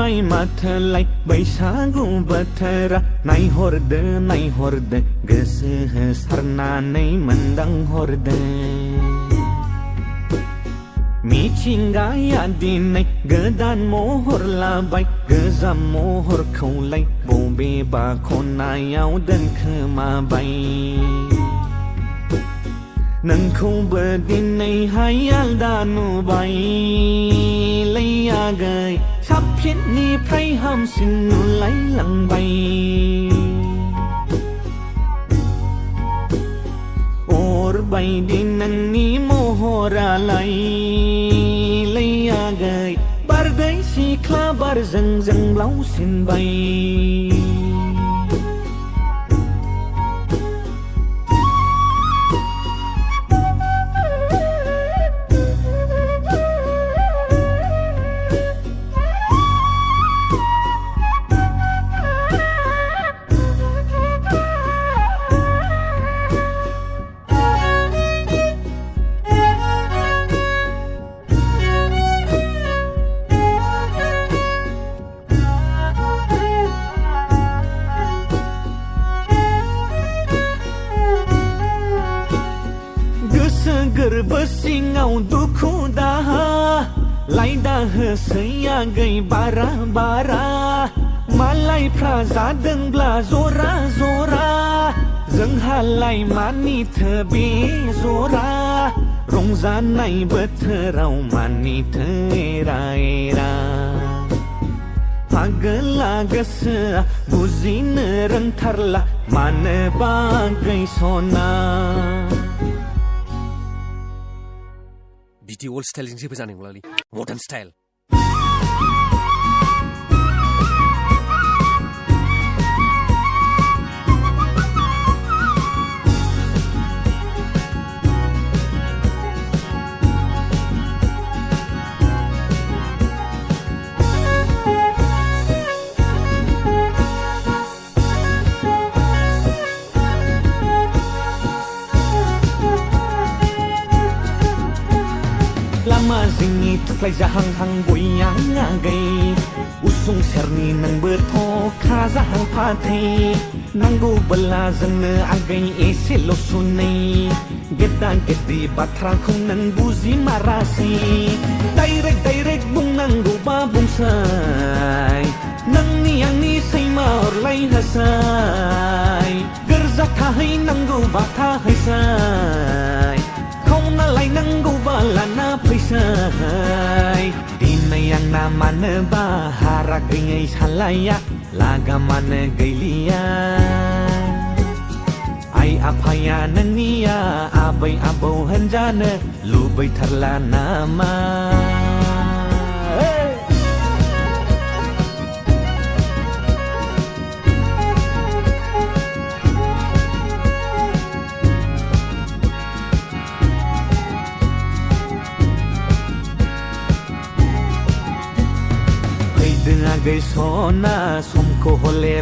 बाय माथोलाय बैसागु बोथोरा नायहरदो गोसो होसारनानै मोनदांहरदो मिथिंगाया दिनै गोदान महर लाबाय गोजाम महरखौलाय बबेबा खनायाव दोनखोमाबाय नोंखौबो दिनैहाय आलदा नुबायलै आगै साबसिननिफ्राय हामसिन नुलायलांबाय बायदि नोंनि महरालाय आगै बारदै सिख्ला बारजों जोंब्लावसिनबाय गोरबो सिङाव दुखु दाहा लायदा होसै आगै बारा मालायफ्रा जादोंब्ला जरा जोंहालाय मानिथो बे जरा रंजानाय बोथोराव मानिथो एरा फागोला गोसोआ बुजिनो रोंथारला मानोबा आगै सना बिदि अल्ड स्टाइलजों जेबो जानाय नंलालै मडार्न स्टाइल लामा जिंनि थुख्लाय जाहां गया आगै उसुं सेरनि नोंबोथ' खाजाहां फाथै नांगौबोला जोंनो आगै एसेल' सुनै गेदा गेदि बाथ्राखौ नों बुजि मारासै डाइरेक्ट बुंनांगौबा बुंसै नोंनि आंनि सैमा अरलाय होसै गोरजा थाहैनांगौबा थाहैसै खावना लायनांगौबा लाना फैसै दिनै आंना मानोबा हारा गैयै सालाया लागामानो गैलिया आइ आफाया नोंनिया आबै आबौ होनजानो लुबैथारला नामा आगै सना समखौ हले